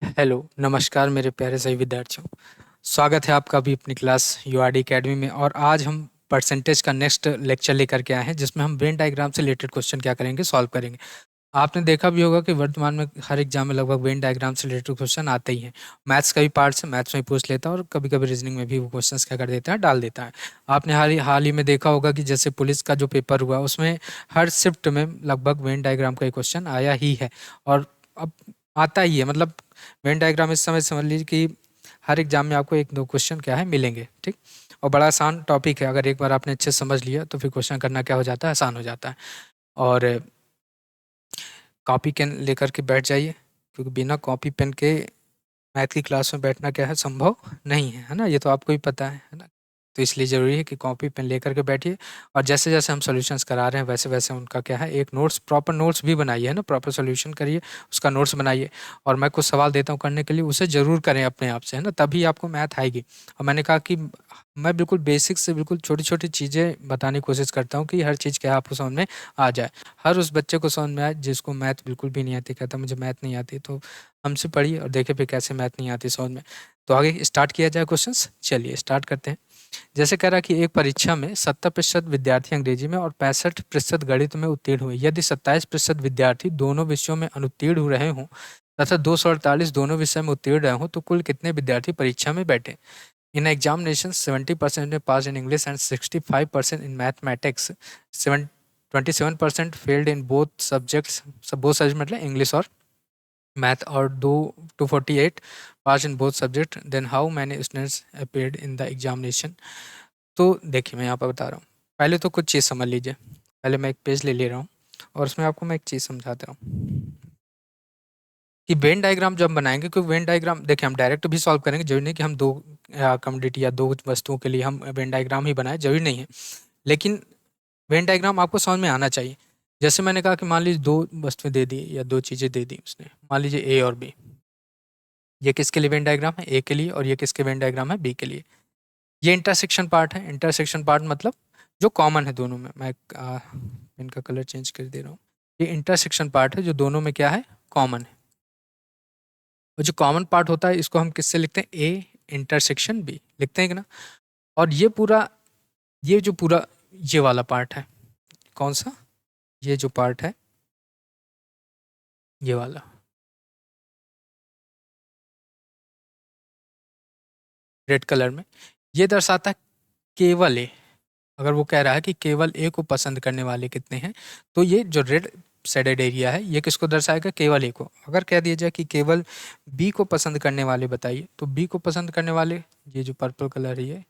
Hello, नमस्कार मेरे प्यारे सभी विद्यार्थियों। स्वागत है आपका भी अपनी क्लास यूआरडी एकेडमी में। और आज हम परसेंटेज का नेक्स्ट लेक्चर लेकर के आए हैं, जिसमें हम वेन डायग्राम से रिलेटेड क्वेश्चन क्या करेंगे, सॉल्व करेंगे। आपने देखा भी होगा कि वर्तमान में हर एग्जाम में लगभग वेन डायग्राम से रिलेटेड क्वेश्चन आते ही हैं। मैथ्स का भी पार्ट है, मैथ्स में ही पूछ लेता है, और कभी कभी रीजनिंग में भी वो क्वेश्चंस क्या कर देता है, डाल देता है। आपने हाल ही में देखा होगा कि जैसे पुलिस का जो पेपर हुआ, उसमें हर शिफ्ट में लगभग वेन डायग्राम का क्वेश्चन आया ही है। और अब आता ही है, मतलब वेन डायग्राम इस समय समझ लीजिए कि हर एग्जाम में आपको एक दो क्वेश्चन क्या है मिलेंगे, ठीक। और बड़ा आसान टॉपिक है, अगर एक बार आपने अच्छे से समझ लिया तो फिर क्वेश्चन करना क्या हो जाता है, आसान हो जाता है। और कॉपी पेन लेकर के बैठ जाइए, क्योंकि बिना कॉपी पेन के मैथ की क्लास में बैठना क्या है, संभव नहीं है ना। ये तो आपको भी पता है ना। तो इसलिए ज़रूरी है कि कॉपी पेन लेकर के बैठिए। और जैसे जैसे हम सॉल्यूशंस करा रहे हैं, वैसे वैसे उनका क्या है, एक नोट्स, प्रॉपर नोट्स भी बनाइए, है ना। प्रॉपर सॉल्यूशन करिए, उसका नोट्स बनाइए। और मैं कुछ सवाल देता हूँ करने के लिए, उसे ज़रूर करें अपने आप से, है ना, तभी आपको मैथ आएगी। और मैंने कहा कि मैं बिल्कुल बेसिक से बिल्कुल छोटी छोटी चीज़ें बताने की कोशिश करता हूँ, कि हर चीज़ क्या है आपको समझ में आ जाए। हर उस बच्चे को समझ में आए जिसको मैथ बिल्कुल भी नहीं आती, कहता मुझे मैथ नहीं आती। तो हमसे पढ़िए और देखिए फिर कैसे मैथ नहीं आती समझ में। तो आगे स्टार्ट किया जाए क्वेश्चंस, चलिए स्टार्ट करते हैं। जैसे कह रहा है कि एक परीक्षा में 70% विद्यार्थी अंग्रेजी में और 65% गणित में उत्तीर्ण हुए। यदि 27% विद्यार्थी दोनों विषयों में अनुत्तीर्ण हो रहे हों तथा 248 दोनों विषय में उत्तीर्ण रहे हों, तो कुल कितने विद्यार्थी परीक्षा में बैठे। इन एग्जामिनेशन 70% ने pass in English and 65% in mathematics, 27% failed in both subjects. Both subject मतलब इंग्लिश और मैथ। और दो 248 pass in both subject. Then how many students appeared in the examination. तो देखिए मैं यहाँ पर बता रहा हूँ, पहले तो कुछ चीज़ समझ लीजिए। पहले मैं एक पेज ले रहा हूँ, और उसमें आपको मैं एक चीज़ समझाता हूँ कि वेन डायग्राम जब हम बनाएंगे, क्योंकि वेन डायग्राम देखिए हम डायरेक्ट भी सॉल्व करेंगे, जरूरी नहीं कि हम दो कमोडिटी या दो वस्तुओं के लिए हम वेन डायग्राम ही बनाए, जरूरी नहीं है। लेकिन वेन डायग्राम आपको समझ में आना चाहिए। जैसे मैंने कहा कि मान लीजिए दो वस्तुएं दे दी या दो चीज़ें दे दी उसने, मान लीजिए ए और बी। ये किसके लिए वेन डायग्राम है, ए के लिए, और ये किसके वेन डायग्राम है, बी के लिए। ये इंटरसेक्शन पार्ट है। इंटरसेक्शन पार्ट मतलब जो कॉमन है दोनों में। मैं इनका कलर चेंज कर दे रहा हूँ। ये इंटरसेक्शन पार्ट है जो दोनों में क्या है, कॉमन है। और जो कॉमन पार्ट होता है इसको हम किससे लिखते हैं, ए इंटरसेक्शन बी लिखते हैं कि ना। और ये पूरा, ये जो पूरा ये वाला पार्ट है, कौन सा, ये जो पार्ट है, ये वाला रेड कलर में, ये दर्शाता है केवल ए। अगर वो कह रहा है कि केवल ए को पसंद करने वाले कितने हैं, तो ये जो रेड शेडेड एरिया है ये किसको दर्शाएगा, केवल ए को। अगर कह दिया जाए कि केवल बी को पसंद करने वाले बताइए, तो बी को पसंद करने वाले, ये जो पर्पल कलर है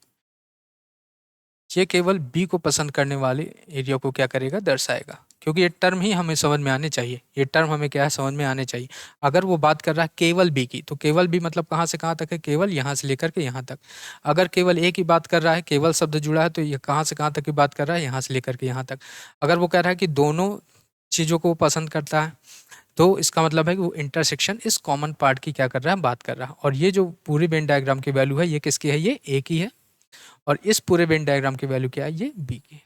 ये केवल बी को पसंद करने वाले एरिया को क्या करेगा, दर्शाएगा। क्योंकि ये टर्म ही हमें समझ में आने चाहिए, ये टर्म हमें क्या है, समझ में आने चाहिए। अगर वो बात कर रहा है केवल बी की, तो केवल बी मतलब कहाँ से कहाँ तक है, केवल यहाँ से लेकर के यहाँ तक। अगर केवल ए की बात कर रहा है, केवल शब्द जुड़ा है, तो ये कहाँ से कहाँ तक की बात कर रहा है, यहाँ से लेकर के यहाँ तक। अगर वो कह रहा है कि दोनों चीज़ों को वो पसंद करता है, तो इसका मतलब है कि वो इंटरसेक्शन इस कॉमन पार्ट की क्या कर रहा है, बात कर रहा है। और ये जो पूरी वेन डायग्राम की वैल्यू है, ये किसकी है, ये ए की है। और इस पूरे वेन डायग्राम की वैल्यू क्या है, ये बी की है।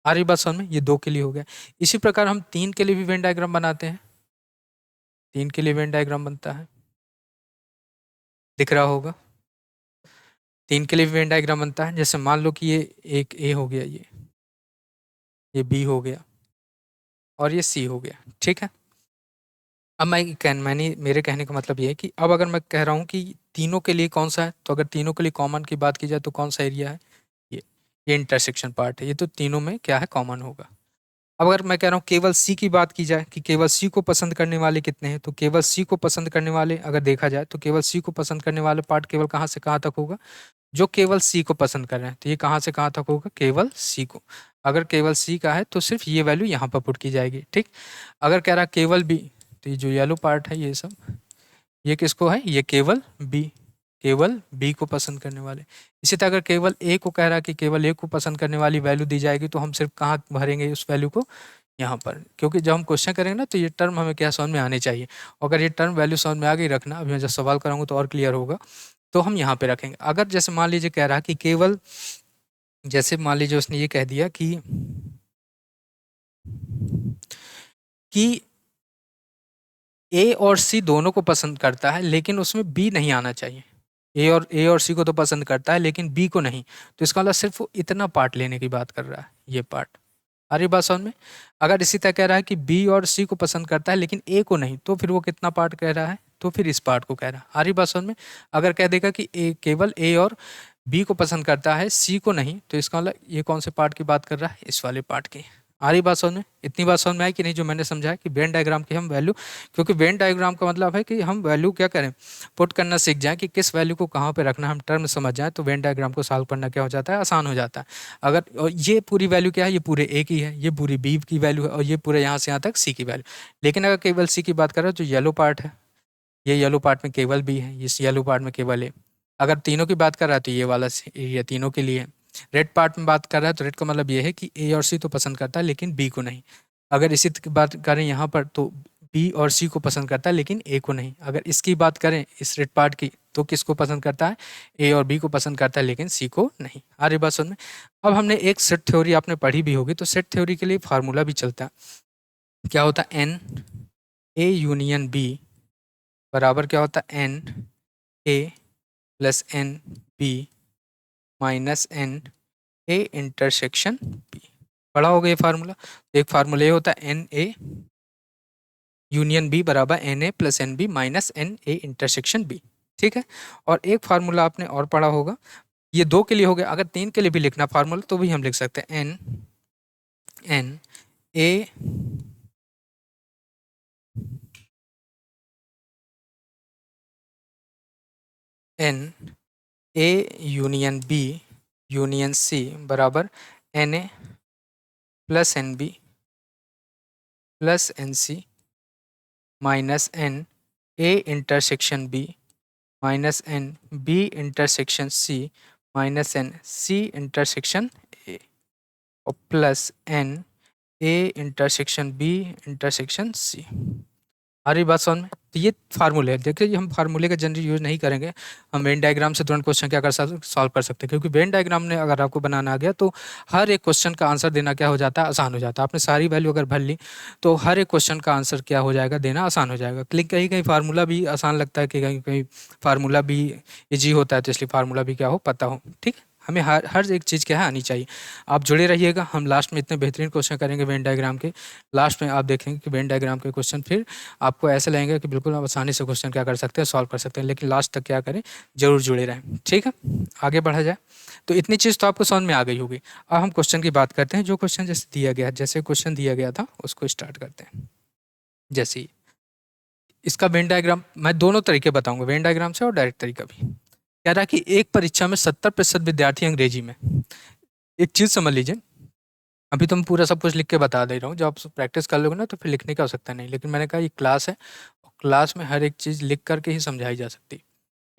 आ रही बात समझ में, ये दो के लिए हो गया। इसी प्रकार हम तीन के लिए भी वेन डायग्राम बनाते हैं। तीन के लिए वेन डायग्राम बनता है, दिख रहा होगा। तीन के लिए भी वेन डायग्राम बनता है। जैसे मान लो कि ये एक ए हो गया, ये बी हो गया, और ये सी हो गया, ठीक है। अब मैंने मेरे कहने का मतलब ये है कि अब अगर मैं कह रहा हूँ कि तीनों के लिए कौन सा है, तो अगर तीनों के लिए कॉमन की बात की जाए तो कौन सा एरिया है, ये ये इंटरसेक्शन पार्ट है। ये तो तीनों में क्या है, कॉमन होगा। अब अगर मैं कह रहा हूँ केवल सी की बात की जाए कि केवल सी को पसंद करने वाले कितने हैं, तो केवल सी को पसंद करने वाले अगर देखा जाए, तो केवल सी को पसंद करने वाले पार्ट केवल कहाँ से कहाँ तक होगा, जो केवल सी को पसंद कर रहे हैं। तो ये कहाँ से कहाँ तक होगा, केवल सी को। अगर केवल सी का है तो सिर्फ ये वैल्यू यहाँ पर पुट की जाएगी, ठीक। अगर कह रहा है केवल बी, तो ये जो येलो पार्ट है ये सब, ये किसको है, ये केवल बी, केवल बी को पसंद करने वाले। इसी तरह अगर केवल ए को कह रहा है कि केवल ए को पसंद करने वाली वैल्यू दी जाएगी, तो हम सिर्फ कहाँ भरेंगे उस वैल्यू को, यहाँ पर। क्योंकि जब हम क्वेश्चन करेंगे ना, तो ये टर्म हमें क्या समझ में आने चाहिए। और अगर ये टर्म वैल्यू समझ में आ गई, रखना, अभी मैं जब सवाल कराऊंगा तो और क्लियर होगा। तो हम यहाँ पे रखेंगे। अगर जैसे मान लीजिए कह रहा है कि केवल, जैसे मान लीजिए उसने ये कह दिया कि ए और सी दोनों को पसंद करता है लेकिन उसमें बी नहीं आना चाहिए। ए और सी को तो पसंद करता है लेकिन बी को नहीं, तो इसका मतलब सिर्फ वो इतना पार्ट लेने की बात कर रहा है, ये पार्ट। आ रही बात समझ में? अगर इसी तरह कह रहा है कि बी और सी को पसंद करता है लेकिन ए को नहीं, तो फिर वो कितना पार्ट कह रहा है, तो फिर इस पार्ट को कह रहा है। आ रही बात समझ में? अगर कह देगा कि ए केवल ए और बी को पसंद करता है, सी को नहीं, तो इसका मतलब ये कौन से पार्ट की बात कर रहा है, इस वाले पार्ट की। आ रही बात समझ में? इतनी बात समझ में आई कि नहीं, जो मैंने समझा है कि वेन डायग्राम की हम वैल्यू, क्योंकि वेन डायग्राम का मतलब है कि हम वैल्यू क्या करें, पुट करना सीख जाएं कि किस वैल्यू को कहाँ पे रखना, हम टर्म समझ जाएं, तो वेन डायग्राम को सॉल्व करना क्या हो जाता है, आसान हो जाता है। अगर और ये पूरी वैल्यू क्या है, ये पूरे ए की है, ये पूरी बी की वैल्यू है, और ये पूरे यहाँ से यहाँ तक सी की वैल्यू। लेकिन अगर केवल सी की बात करें तो येलो पार्ट है, ये येलो पार्ट में केवल बी है, इस येलो पार्ट में केवल ए। अगर तीनों की बात कर रहा है तो ये वाला ये तीनों के लिए है। रेड पार्ट में बात कर रहा है तो रेड का मतलब ये है कि ए और सी तो पसंद करता है लेकिन बी को नहीं। अगर इसी की बात करें यहाँ पर तो बी और सी को पसंद करता है लेकिन ए को नहीं। अगर इसकी बात करें इस रेड पार्ट की, तो किसको पसंद करता है, ए और बी को पसंद करता है लेकिन सी को नहीं। आ रही बात समझ में? अब हमने एक सेट थ्योरी आपने पढ़ी भी होगी, तो सेट थ्योरी के लिए फार्मूला भी चलता है। क्या होता है, एन ए यूनियन बी बराबर क्या होता है, N A plus N B minus N A intersection B. पढ़ा होगा ये फार्मूला। एक फार्मूला ये होता है एन ए यूनियन बी बराबर N A plus N B minus N A intersection B. ठीक है। और एक फार्मूला आपने और पढ़ा होगा, ये दो के लिए हो गया, अगर तीन के लिए भी लिखना फार्मूला तो भी हम लिख सकते हैं N N A N A union B union C बराबर N A plus N B plus N C minus N A intersection B minus N B intersection C minus N C intersection A और plus N A intersection B intersection C. आ रही बात समझ में? तो ये फार्मूले है। देखिए हम फार्मूले का जनरली यूज़ नहीं करेंगे, हम वेन डायग्राम से तुरंत क्वेश्चन क्या कर सॉल्व कर सकते हैं, क्योंकि वेन डायग्राम ने अगर आपको बनाना आ गया तो हर एक क्वेश्चन का आंसर देना क्या हो जाता है, आसान हो जाता है। आपने सारी वैल्यू अगर भर ली तो हर एक क्वेश्चन का आंसर क्या हो जाएगा, देना आसान हो जाएगा। क्लिक कहीं कहीं फार्मूला भी आसान लगता है कि कहीं कहीं फार्मूला भी ईजी होता है, तो इसलिए फार्मूला भी क्या हो, पता हो। ठीक है, हमें हर हर एक चीज़ क्या है, आनी चाहिए। आप जुड़े रहिएगा, हम लास्ट में इतने बेहतरीन क्वेश्चन करेंगे वेन डायग्राम के। लास्ट में आप देखेंगे कि वेन डायग्राम के क्वेश्चन फिर आपको ऐसे लगेंगे कि बिल्कुल आप आसानी से क्वेश्चन क्या कर सकते हैं, सॉल्व कर सकते हैं। लेकिन लास्ट तक क्या करें, जरूर जुड़े रहें। ठीक है, आगे बढ़ा जाए। तो इतनी चीज़ तो आपको समझ में आ गई होगी। अब हम क्वेश्चन की बात करते हैं। जो क्वेश्चन जैसे दिया गया, जैसे क्वेश्चन दिया गया था उसको स्टार्ट करते हैं। जैसे इसका वेन डायग्राम मैं दोनों तरीके बताऊंगा, वेन डायग्राम से और डायरेक्ट तरीका भी। कह रहा है कि एक परीक्षा में 70% विद्यार्थी अंग्रेजी में, एक चीज़ समझ लीजिए, अभी तो मैं पूरा सब कुछ लिख के बता दे रहा हूँ, जब आप प्रैक्टिस कर लोगे ना तो फिर लिखने का हो सकता नहीं, लेकिन मैंने कहा ये क्लास है, क्लास में हर एक चीज़ लिख करके ही समझाई जा सकती।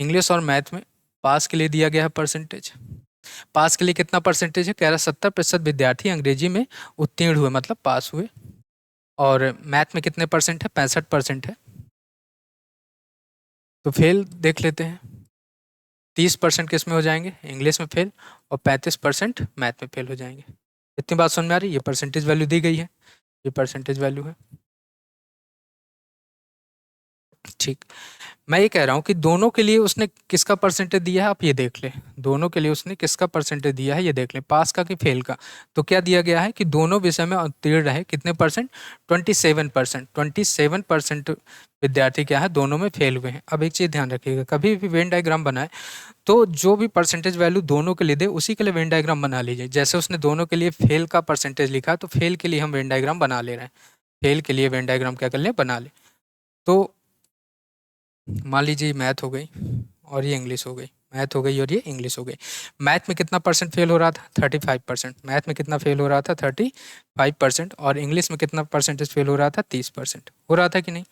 इंग्लिश और मैथ में पास के लिए दिया गया है परसेंटेज। पास के लिए कितना परसेंटेज है, कह रहा 70% विद्यार्थी अंग्रेजी में उत्तीर्ण हुए, मतलब पास हुए। और मैथ में कितने परसेंट है, 65% है। तो फेल देख लेते हैं। 30% किस में हो जाएंगे, इंग्लिश में फेल, और 35% मैथ में फेल हो जाएंगे। इतनी बात समझ में आ रही है? ये परसेंटेज वैल्यू दी गई है, ये परसेंटेज वैल्यू है। ठीक, मैं ये कह रहा हूँ कि दोनों के लिए उसने किसका परसेंटेज दिया है, आप ये देख लें। दोनों के लिए उसने किसका परसेंटेज दिया है ये देख लें, पास का कि फेल का। तो क्या दिया गया है कि दोनों विषय में उत्तीर्ण रहे, कितने परसेंट, 27%। 27% विद्यार्थी क्या है, दोनों में फेल हुए हैं। अब एक चीज़ ध्यान रखिएगा, कभी भी वेन डायग्राम बनाए तो जो भी परसेंटेज वैल्यू दोनों के लिए दे उसी के लिए वेन डायग्राम बना लीजिए। जैसे उसने दोनों के लिए फेल का परसेंटेज लिखा, तो फेल के लिए हम वेन डायग्राम बना ले रहे हैं। फेल के लिए वेन डायग्राम क्या कर लें, बना ले। तो मान लीजिए मैथ हो गई और ये इंग्लिश हो गई, मैथ हो गई और ये इंग्लिश हो गई। मैथ में कितना परसेंट फेल हो रहा था, 35%। मैथ में कितना फेल हो रहा था, 35%। और इंग्लिश में कितना परसेंटेज फेल हो रहा था, 30% हो रहा था कि नहीं।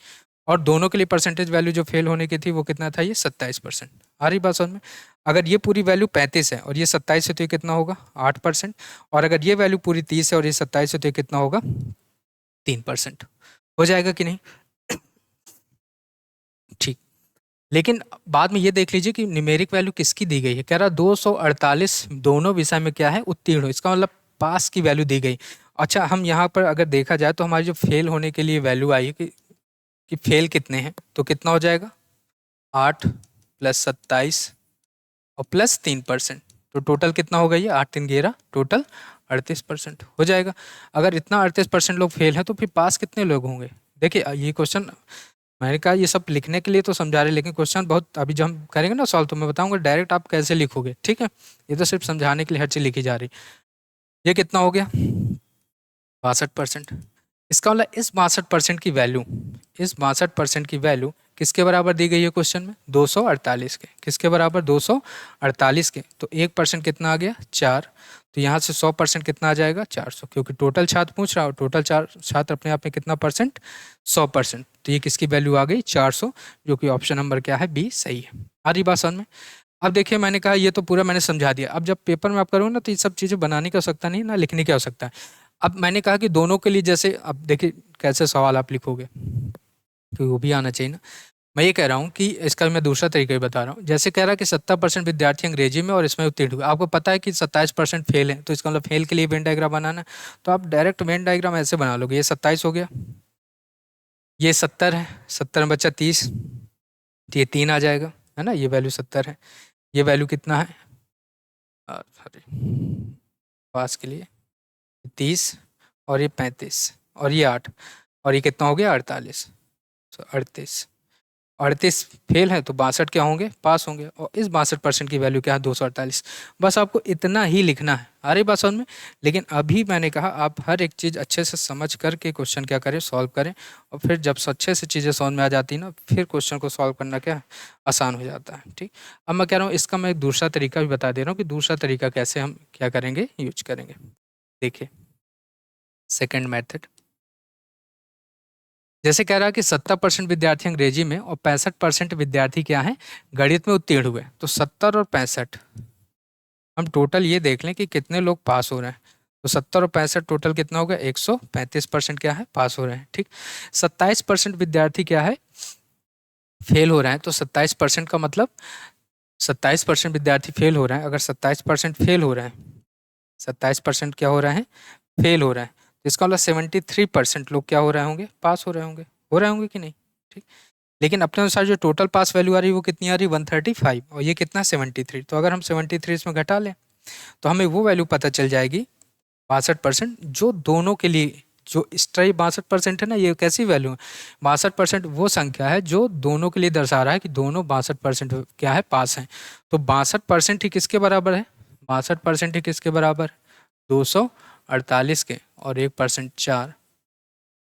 और दोनों के लिए परसेंटेज वैल्यू जो फेल होने की थी वो कितना था, ये 27%। आ रही बात समझ में? अगर ये पूरी वैल्यू 35 है और ये 27 है तो ये कितना होगा, 8%। और अगर ये वैल्यू पूरी 30 है और ये 27 है तो ये कितना होगा, 3%। हो जाएगा कि नहीं? ठीक। लेकिन बाद में ये देख लीजिए कि न्यूमेरिक वैल्यू किसकी दी गई है। कह रहा 248 दोनों विषय में क्या है, उत्तीर्ण हो। इसका मतलब पास की वैल्यू दी गई। अच्छा, हम यहाँ पर अगर देखा जाए तो हमारी जो फेल होने के लिए वैल्यू आई है कि कि फेल कितने हैं, तो कितना हो जाएगा 8 + 27 और प्लस 3%, तो टोटल कितना होगा ये 8 3 11, टोटल 38% हो जाएगा। अगर इतना 38% लोग फेल हैं तो फिर पास कितने लोग होंगे? देखिए ये क्वेश्चन मैंने कहा ये सब लिखने के लिए तो समझा रहे, लेकिन क्वेश्चन बहुत, अभी जब हम करेंगे ना सॉल्व तो मैं बताऊंगा डायरेक्ट आप कैसे लिखोगे, ठीक है। ये तो सिर्फ समझाने के लिए हर चीज़ लिखी जा रही। ये कितना हो गया 62%। इसका मतलब इस 62% की वैल्यू किसके बराबर दी गई है क्वेश्चन में? 248 के। किसके बराबर? 248 के। तो 1% कितना आ गया 4। तो यहाँ से 100% कितना आ जाएगा 400, क्योंकि टोटल छात्र पूछ रहा हो, टोटल छात्र अपने आप में कितना परसेंट? 100%। तो ये किसकी वैल्यू आ गई 400, जो कि ऑप्शन नंबर क्या है बी सही है। आ रही बात समझ में? अब देखिए मैंने कहा ये तो पूरा मैंने समझा दिया। अब जब पेपर में आप करोगे ना तो ये सब चीज़ें बनाने की आवश्यकता नहीं, ना लिखने की आवश्यकता है। अब मैंने कहा कि दोनों के लिए, जैसे अब देखिए कैसे सवाल आप लिखोगे, क्योंकि वो भी आना चाहिए ना। मैं ये कह रहा हूँ कि इसका मैं दूसरा तरीका ही बता रहा हूँ। जैसे कह रहा है कि 70% विद्यार्थी अंग्रेजी में और इसमें उत्तीर्ण हुए। आपको पता है कि 27% फेल है, तो इसका मतलब फेल के लिए वेन डायग्राम बनाना है। तो आप डायरेक्ट वेन डायग्राम ऐसे बना लोगे, ये 27 हो गया, ये 70 है, 70 में बच्चा 30, तो ये 3 आ जाएगा, है ना। ये वैल्यू 70 है, ये वैल्यू कितना है सॉरी पास के लिए 30, और ये 35, और ये 8, और ये कितना हो गया 48, 38 फेल है तो 62 क्या होंगे पास होंगे। और इस 62% की वैल्यू क्या है 248। बस आपको इतना ही लिखना है। आ रही बात समझ में? लेकिन अभी मैंने कहा आप हर एक चीज़ अच्छे से समझ करके क्वेश्चन क्या करें सॉल्व करें, और फिर जब अच्छे से चीज़ें समझ में आ जाती है ना, फिर क्वेश्चन को सॉल्व करना क्या आसान हो जाता है। ठीक, अब मैं कह रहा हूँ इसका मैं एक दूसरा तरीका भी बता दे रहा हूँ कि दूसरा तरीका कैसे हम क्या करेंगे यूज करेंगे। देखिए सेकेंड मैथड, जैसे कह रहा है कि 70% विद्यार्थी अंग्रेजी में और 65% विद्यार्थी क्या है गणित में उत्तीर्ण हुए। तो 70 और 65 हम टोटल ये देख लें कि कितने लोग पास हो रहे हैं। तो 70 और 65 टोटल कितना होगा 135% क्या है पास हो रहे हैं। ठीक, 27% विद्यार्थी क्या है फेल हो रहे हैं। तो 27% का मतलब 27% विद्यार्थी फेल हो रहे हैं। अगर 27% फेल हो रहे हैं, 27% क्या हो रहे हैं फेल हो रहे हैं, तो इसका मतलब 73% लोग क्या हो रहे होंगे पास हो रहे होंगे कि नहीं। ठीक, लेकिन अपने अनुसार जो टोटल पास वैल्यू आ रही है वो कितनी आ रही है 135, और ये कितना 73। तो अगर हम 73 इसमें घटा लें तो हमें वो वैल्यू पता चल जाएगी 62%, जो दोनों के लिए, जो स्ट्राई 62% है ना, ये कैसी वैल्यू है 62% वो संख्या है जो दोनों के लिए दर्शा रहा है कि दोनों 62% क्या है पास हैं। तो 62% ही किसके बराबर है 62% ही किसके बराबर 248 के, और 1% 4,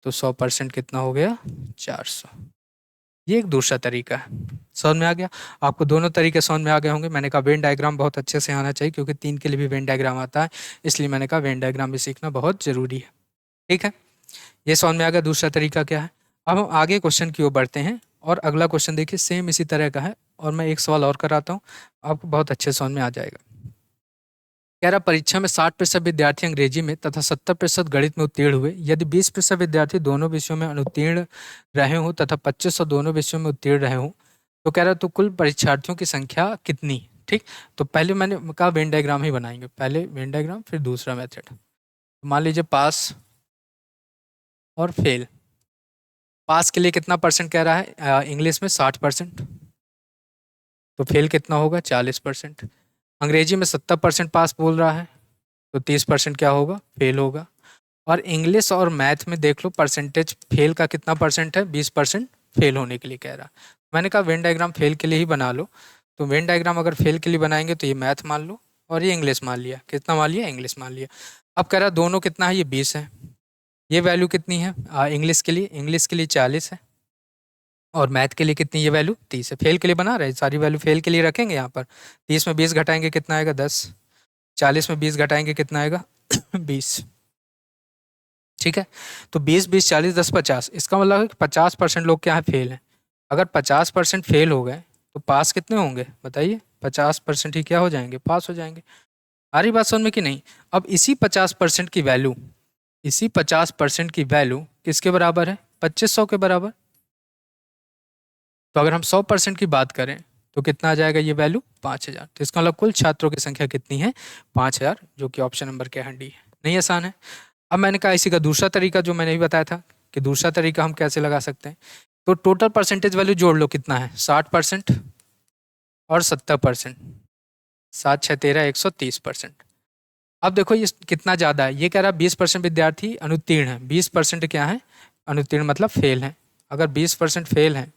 तो 100% कितना हो गया 400। ये एक दूसरा तरीका है। समझ में आ गया? आपको दोनों तरीके समझ में आ गए होंगे। मैंने कहा वेन डायग्राम बहुत अच्छे से आना चाहिए, क्योंकि 3 के लिए भी वेन डायग्राम आता है, इसलिए मैंने कहा वेन डायग्राम भी सीखना बहुत ज़रूरी है। ठीक है, ये समझ में आ गया दूसरा तरीका क्या है। अब हम आगे क्वेश्चन की ओर बढ़ते हैं, और अगला क्वेश्चन देखिए सेम इसी तरह का है, और मैं एक सवाल और कराता हूँ, आपको बहुत अच्छे समझ में आ जाएगा। कह रहा परीक्षा में 60% विद्यार्थी अंग्रेजी में तथा 70% गणित में उत्तीर्ण हुए। यदि 20% विद्यार्थी दोनों विषयों में अनुत्तीर्ण रहे हों तथा 25% दोनों विषयों में उत्तीर्ण रहे हों, तो कह रहा तो कुल परीक्षार्थियों की संख्या कितनी। ठीक, तो पहले मैंने कहा वेन डायग्राम ही बनाएंगे, पहले वेन डायग्राम फिर दूसरा मेथड। मान लीजिए पास और फेल। पास के लिए कितना परसेंट कह रहा है इंग्लिश में 60%, तो फेल कितना होगा 40%। अंग्रेजी में 70% पास बोल रहा है, तो 30% क्या होगा फेल होगा। और इंग्लिश और मैथ में देख लो परसेंटेज फेल का कितना परसेंट है 20% फेल होने के लिए कह रहा। मैंने कहा वेन डायग्राम फेल के लिए ही बना लो। तो वेन डायग्राम अगर फेल के लिए बनाएंगे तो ये मैथ मान लो, और ये इंग्लिश मान लिया। कितना मान लिया इंग्लिश मान लिया। अब कह रहा दोनों कितना है ये 20 है। ये वैल्यू कितनी है इंग्लिश के लिए 40 है, और मैथ के लिए कितनी ये वैल्यू 30 है। फेल के लिए बना रहे सारी वैल्यू फेल के लिए रखेंगे यहाँ पर। 30 में 20 घटाएंगे कितना आएगा 10, 40 में 20 घटाएंगे कितना आएगा 20। ठीक है, तो 20 20 40 10 50, इसका मतलब है कि 50% लोग क्या है फेल हैं। अगर 50% फेल हो गए तो पास कितने होंगे बताइए 50% ही क्या हो जाएंगे पास हो जाएंगे। आ रही बात समझ में कि नहीं? अब इसी 50% की वैल्यू किसके बराबर है 2500 के बराबर। तो अगर हम 100% की बात करें तो कितना आ जाएगा ये वैल्यू 5000। तो इसका मतलब कुल छात्रों की संख्या कितनी है 5000, जो कि ऑप्शन नंबर क्या है डी है। नहीं आसान है? अब मैंने कहा इसी का दूसरा तरीका जो मैंने भी बताया था कि दूसरा तरीका हम कैसे लगा सकते हैं। तो टोटल परसेंटेज वैल्यू जोड़ लो, कितना है 60% और 70%, 7 6 13 130%। अब देखो ये कितना ज़्यादा है, ये कह रहा है 20% विद्यार्थी अनुत्तीर्ण है, 20% क्या है अनुत्तीर्ण, मतलब फेल है। अगर 20% फेल हैं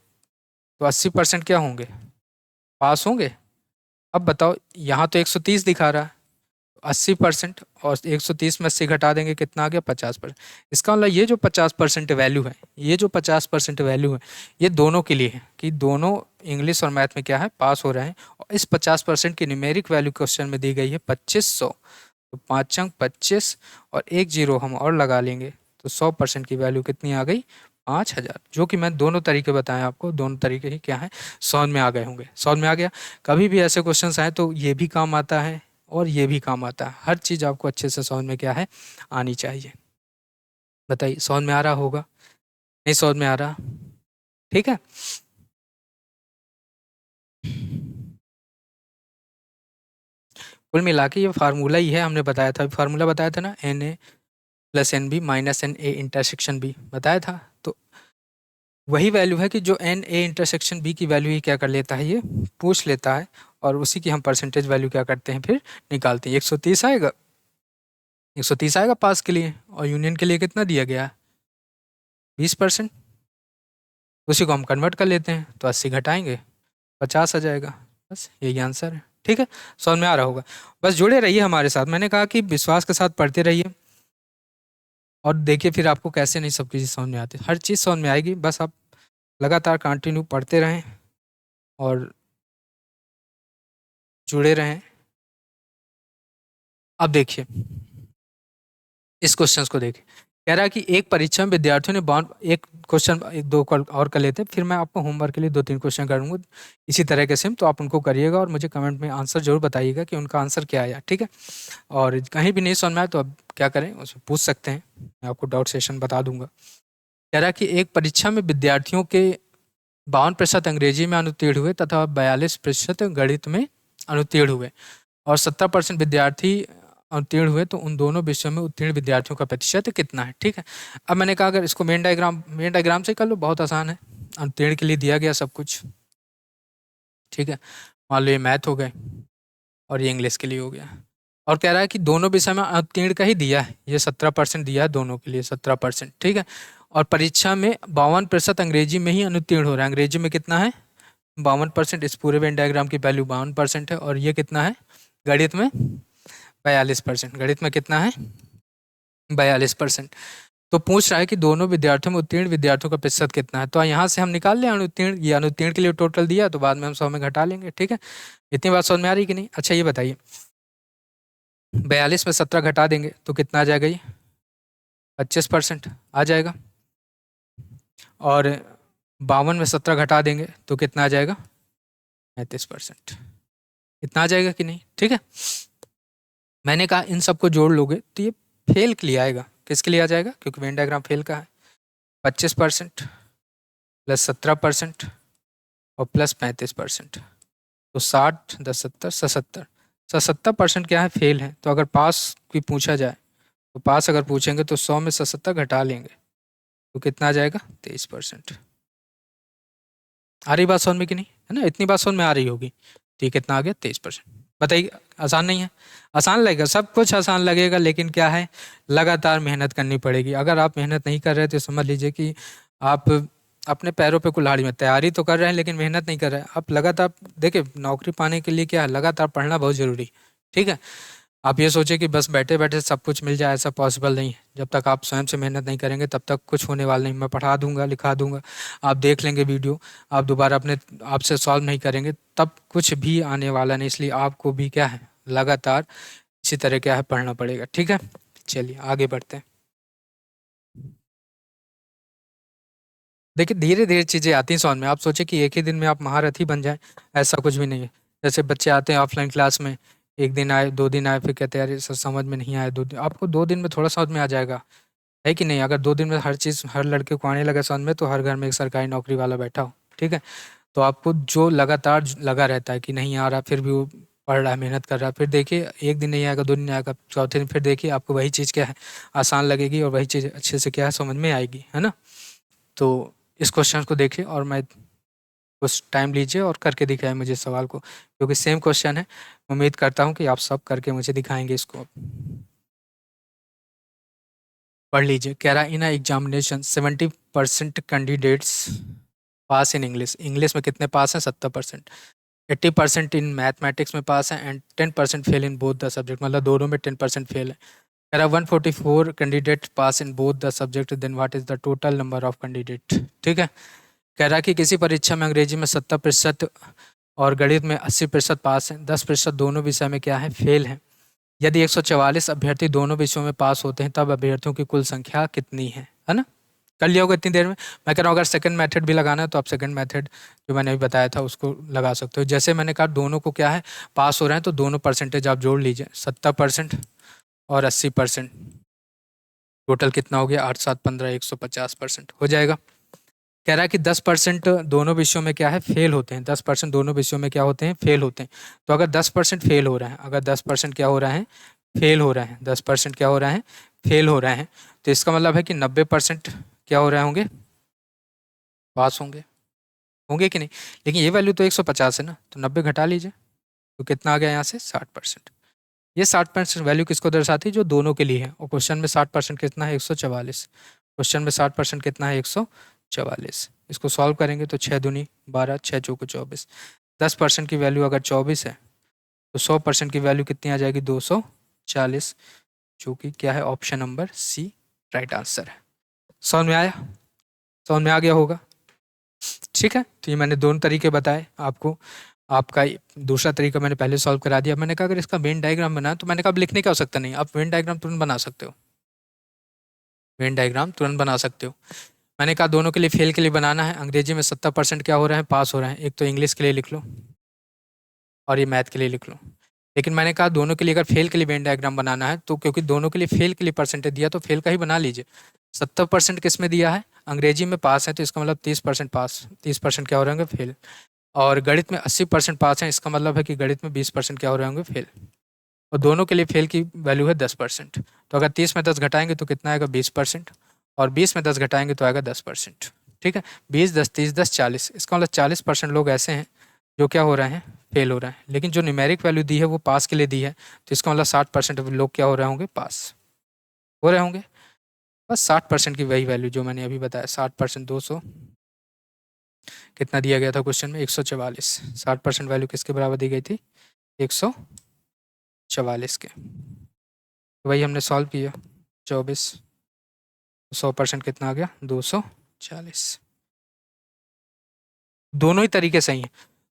तो 80% क्या होंगे, पास होंगे। अब बताओ यहाँ तो 130 दिखा रहा है, 80% और 130 में 80 घटा देंगे, कितना आ गया 50%। इसका मतलब ये जो 50% वैल्यू है, ये जो 50% वैल्यू है, ये दोनों के लिए है कि दोनों इंग्लिश और मैथ में क्या है पास हो रहे हैं। और इस 50% की न्यूमेरिक वैल्यू क्वेश्चन में दी गई है 2500, तो 5 अंक 25 और 1 जीरो हम और लगा लेंगे, तो 100% की वैल्यू कितनी आ गई 5000। जो कि मैं दोनों तरीके बताएं आपको, दोनों तरीके ही क्या है समझ में आ गए होंगे, समझ में आ गया। कभी भी ऐसे क्वेश्चंस आए तो ये भी काम आता है और ये भी काम आता है, हर चीज़ आपको अच्छे से समझ में क्या है आनी चाहिए। बताइए समझ में आ रहा होगा, नहीं समझ में आ रहा, ठीक है। कुल मिला के ये फार्मूला ही है, हमने बताया था, फार्मूला बताया था ना, NA+NB minus NA intersection B बताया था। तो वही वैल्यू है कि जो NA इंटरसेक्शन B की वैल्यू ही क्या कर लेता है, ये पूछ लेता है, और उसी की हम परसेंटेज वैल्यू क्या करते हैं फिर निकालते हैं। 130 आएगा, 130 आएगा पास के लिए, और यूनियन के लिए कितना दिया गया 20%, उसी को हम कन्वर्ट कर लेते हैं, तो 80 घटाएंगे 50 आ जाएगा, बस यही आंसर है, ठीक है। समझ में आ रहा होगा। बस जुड़े रहिए हमारे साथ, मैंने कहा कि विश्वास के साथ पढ़ते रहिए, और देखिए फिर आपको कैसे नहीं सब चीज़ समझ में आती, हर चीज़ समझ में आएगी, बस आप लगातार कंटिन्यू पढ़ते रहें और जुड़े रहें। अब देखिए इस क्वेश्चन को देखिए, कह रहा है कि एक परीक्षा में विद्यार्थियों ने बाउंड, एक क्वेश्चन एक दो और कर लेते हैं, फिर मैं आपको होमवर्क के लिए 2 3 क्वेश्चन करूँगा इसी तरह के सेम, तो आप उनको करिएगा और मुझे कमेंट में आंसर जरूर बताइएगा कि उनका आंसर क्या आया, ठीक है। और कहीं भी नहीं समझ में आए तो अब क्या करें, उसमें पूछ सकते हैं, मैं आपको डाउट सेशन बता दूंगा। कह रहा है कि एक परीक्षा में विद्यार्थियों के 52% अंग्रेजी में अनुत्तीर्ण हुए तथा 42% गणित में अनुत्तीर्ण हुए, और 70% विद्यार्थी उत्तीर्ण हुए, तो उन दोनों विषयों में उत्तीर्ण विद्यार्थियों का प्रतिशत कितना है, ठीक है। अब मैंने कहा अगर इसको मेन डायग्राम से कर लो, बहुत आसान है, उत्तीर्ण के लिए दिया गया सब कुछ, ठीक है। मान लो ये मैथ हो गए और ये इंग्लिश के लिए हो गया, और कह रहा है कि दोनों विषय में उत्तीर्ण का ही दिया है, ये 17% दिया है दोनों के लिए, 17%, ठीक है। और परीक्षा में 52% अंग्रेजी में ही अनुत्तीर्ण हो रहा है, अंग्रेजी में कितना है 52%, इस पूरे वेन डायग्राम की वैल्यू 52% है, और ये कितना है गणित में 42%, गणित में कितना है 42%। तो पूछ रहा है कि दोनों विद्यार्थियों में उत्तीर्ण विद्यार्थियों का प्रतिशत कितना है, तो यहाँ से हम निकाल लें अनुत्तीर्ण, ये अनुत्तीर्ण के लिए टोटल दिया, तो बाद में हम 100 में घटा लेंगे, ठीक है। इतनी बात समझ में आ रही कि नहीं। अच्छा ये बताइए 42 में 17 घटा देंगे तो कितना आ जाएगा, ये 25% आ जाएगा, और 52 में 17 घटा देंगे तो कितना आ जाएगा 35%, इतना आ जाएगा कि नहीं, ठीक है। मैंने कहा इन सबको जोड़ लोगे तो ये फेल के लिए आएगा, किसके लिए आ जाएगा, क्योंकि वेन डायग्राम फेल का है। 25% प्लस 17% और प्लस 35%, तो 60 10 70 77, 77% क्या है फेल है। तो अगर पास की पूछा जाए, तो पास अगर पूछेंगे तो 100 में 77 घटा लेंगे तो कितना आ जाएगा 23%। आ रही बात समझ में कि नहीं, है ना, इतनी बात समझ में आ रही होगी, ठीक, कितना आ गया 23%। बताइए आसान नहीं है, आसान लगेगा, सब कुछ आसान लगेगा, लेकिन क्या है लगातार मेहनत करनी पड़ेगी। अगर आप मेहनत नहीं कर रहे तो समझ लीजिए कि आप अपने पैरों पे कुल्हाड़ी में, तैयारी तो कर रहे हैं लेकिन मेहनत नहीं कर रहे हैं। आप लगातार देखिए, नौकरी पाने के लिए क्या है लगातार पढ़ना बहुत ज़रूरी, ठीक है। आप ये सोचें कि बस बैठे बैठे सब कुछ मिल जाए, ऐसा पॉसिबल नहीं है। जब तक आप स्वयं से मेहनत नहीं करेंगे तब तक कुछ होने वाला नहीं। मैं पढ़ा दूंगा, लिखा दूंगा, आप देख लेंगे वीडियो, आप दोबारा अपने आप से सॉल्व नहीं करेंगे तब कुछ भी आने वाला नहीं। इसलिए आपको भी क्या है लगातार इसी तरह क्या है पढ़ना पड़ेगा, ठीक है। चलिए आगे बढ़ते हैं। देखिए धीरे धीरे चीज़ें आती हैं समझ में। आप सोचे कि एक ही दिन में आप महारथी बन जाएं, ऐसा कुछ भी नहीं है। जैसे बच्चे आते हैं ऑफलाइन क्लास में, एक दिन आए 2 दिन आए, फिर कहते हैं अरे सर समझ में नहीं आया, 2 दिन, आपको 2 दिन में थोड़ा समझ में आ जाएगा, है कि नहीं। अगर 2 दिन में हर चीज़ हर लड़के को आने लगे समझ में, तो हर घर में एक सरकारी नौकरी वाला बैठा हो, ठीक है। तो आपको जो लगातार लगा रहता है कि नहीं आ रहा, फिर भी वो पढ़ रहा है, मेहनत कर रहा है, फिर देखिए एक दिन नहीं आएगा, 2 दिन आएगा, चौथे दिन फिर देखिए आपको वही चीज़ क्या है आसान लगेगी, और वही चीज़ अच्छे से क्या है समझ में आएगी, है ना। तो इस क्वेश्चन को देखिए और मैं कुछ टाइम लीजिए और करके दिखाएं मुझे सवाल को, क्योंकि सेम क्वेश्चन है। उम्मीद करता हूँ कि आप सब करके मुझे दिखाएंगे इसको। पढ़ लीजिए। कह रहा इन examination 70% candidates pass in English. English में कितने पास हैं? 70%। 80% इन मैथमेटिक्स में पास हैं and 10% fail in both the subject, मतलब दोनों में 10% फेल है। कह रहा 144 candidate pass in both the subject, then what is the total number of candidate. ठीक है। कह रहा कि किसी परीक्षा में अंग्रेजी में 70% और गणित में 80% पास हैं, 10% दोनों विषय में क्या है? फेल हैं। यदि 144 अभ्यर्थी दोनों विषयों में पास होते हैं तब अभ्यर्थियों की कुल संख्या कितनी है ना? कर लिया होगा इतनी देर में। मैं कह रहा हूँ अगर सेकंड मेथड भी लगाना है तो आप सेकंड मेथड जो मैंने अभी बताया था उसको लगा सकते हो। जैसे मैंने कहा दोनों को क्या है? पास हो रहे हैं, तो दोनों परसेंटेज आप जोड़ लीजिए, 70% और 80%। टोटल कितना हो गया? 8 7 15 150% हो जाएगा। कह रहा है कि 10% दोनों विषयों में क्या है? फेल होते हैं। 10% दोनों विषयों में क्या होते हैं? फेल होते हैं। तो अगर 10% फेल हो रहा है, अगर 10% क्या हो रहा है? फेल हो रहा है। 10% क्या हो रहा है? फेल हो रहा है। तो इसका मतलब है कि 90% क्या हो रहे होंगे? पास होंगे। होंगे कि नहीं? लेकिन ये वैल्यू तो 150 है ना, तो 90 घटा लीजिए, तो कितना आ गया यहाँ से? 60%। ये 60% वैल्यू किसको दर्शाती है? जो दोनों के लिए है। और क्वेश्चन में 60% कितना है? 144। क्वेश्चन में 60% कितना है? 144। इसको सॉल्व करेंगे तो 6 दूनी 12, 6 चौको 24। 10% की वैल्यू अगर 24 है तो 100% की वैल्यू कितनी आ जाएगी? 240, जो कि क्या है? Option number C right answer है। समझ में आया? समझ में आ गया होगा। ठीक है। तो ये मैंने दोनों तरीके बताए आपको। आपका दूसरा तरीका मैंने पहले सॉल्व करा दिया। मैंने कहा अगर इसका वेन डायग्राम बना तो मैंने कहा अब लिखने की आवश्यकता नहीं, आप वेन डायग्राम तुरंत बना सकते हो। वेन डायग्राम तुरंत बना सकते हो। मैंने कहा दोनों के लिए फेल के लिए बनाना है। अंग्रेजी में 70% क्या हो रहा है? पास हो रहा है। एक तो इंग्लिश के लिए लिख लो और ये मैथ के लिए लिख लो। लेकिन मैंने कहा दोनों के लिए अगर फेल के लिए वेन डायग्राम बनाना है तो क्योंकि दोनों के लिए फेल के लिए परसेंटेज दिया तो फेल का ही बना लीजिए। 70% किस में दिया है? अंग्रेजी में पास है, तो इसका मतलब 30% पास, 30% क्या हो रहे होंगे? फेल। और गणित में 80% पास है, इसका मतलब है कि गणित में 20% क्या हो रहे होंगे? फेल। और दोनों के लिए फेल की वैल्यू है 10%। तो अगर 30 में 10 घटाएंगे तो कितना आएगा? 20%। और 20 में 10 घटाएंगे तो आएगा 10%। ठीक है। 20 10 30 10 40, इसका मतलब 40% लोग ऐसे हैं जो क्या हो रहे हैं? फेल हो रहे हैं। लेकिन जो न्यूमेरिक वैल्यू दी है वो पास के लिए दी है, तो इसका मतलब 60% लोग क्या हो रहे होंगे? पास हो रहे होंगे। बस 60% की वही वैल्यू जो मैंने अभी बताया। 60% 200 कितना दिया गया था क्वेश्चन में? 144। 60% वैल्यू किसके बराबर दी गई थी? 144 के। तो वही हमने सॉल्व किया। 24 100% कितना आ गया? 240। दोनों ही तरीके सही हैं।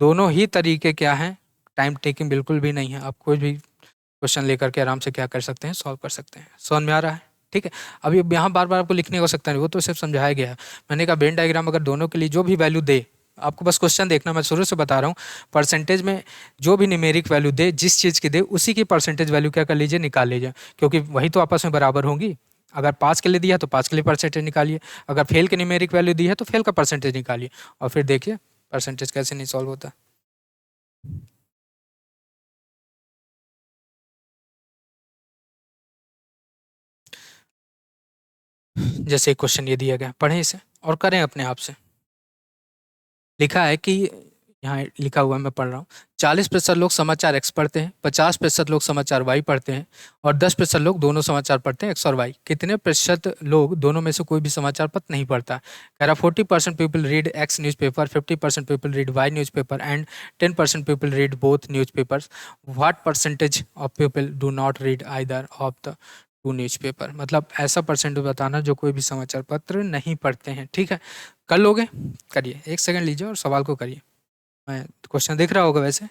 दोनों ही तरीके क्या हैं? टाइम टेकिंग बिल्कुल भी नहीं है। आप कोई भी क्वेश्चन लेकर के आराम से क्या कर सकते हैं? सॉल्व कर सकते हैं। समझ में आ रहा है? ठीक है। अभी यहाँ बार बार आपको लिखने की आवश्यकता नहीं, वो तो सिर्फ समझाया गया है। मैंने कहा वेन डायग्राम अगर दोनों के लिए जो भी वैल्यू दे, आपको बस क्वेश्चन देखना, मैं शुरू से बता रहा हूँ। परसेंटेज में जो भी न्यूमेरिक वैल्यू दे, जिस चीज़ की दे, उसी की परसेंटेज वैल्यू क्या कर लीजिए? निकाल लीजिए, क्योंकि वही तो आपस में बराबर होंगी। अगर पास के लिए दिया तो पास के लिए परसेंटेज निकालिए, अगर फेल के न्यूमेरिक वैल्यू दी है तो फेल का परसेंटेज निकालिए, और फिर देखिए परसेंटेज कैसे नहीं सॉल्व होता। जैसे क्वेश्चन ये दिया गया, पढ़ें इसे और करें अपने आप से। लिखा है कि यहाँ लिखा हुआ मैं पढ़ रहा हूँ। 40% लोग समाचार एक्स पढ़ते हैं, 50% लोग समाचार वाई पढ़ते हैं और 10% लोग दोनों समाचार पढ़ते हैं, एक्स और वाई। कितने प्रतिशत लोग दोनों में से कोई भी समाचार पत्र नहीं पढ़ता? कह रहा 40% people read X newspaper, 50% people read Y newspaper and 10% people read both newspapers. What percentage of people do not read either of the two newspaper? मतलब ऐसा परसेंटेज बताना जो कोई भी समाचार पत्र नहीं पढ़ते हैं। ठीक है। कर लोगे? करिए, 1 सेकंड लीजिए और सवाल को करिए। मैं क्वेश्चन दिख रहा होगा, वैसे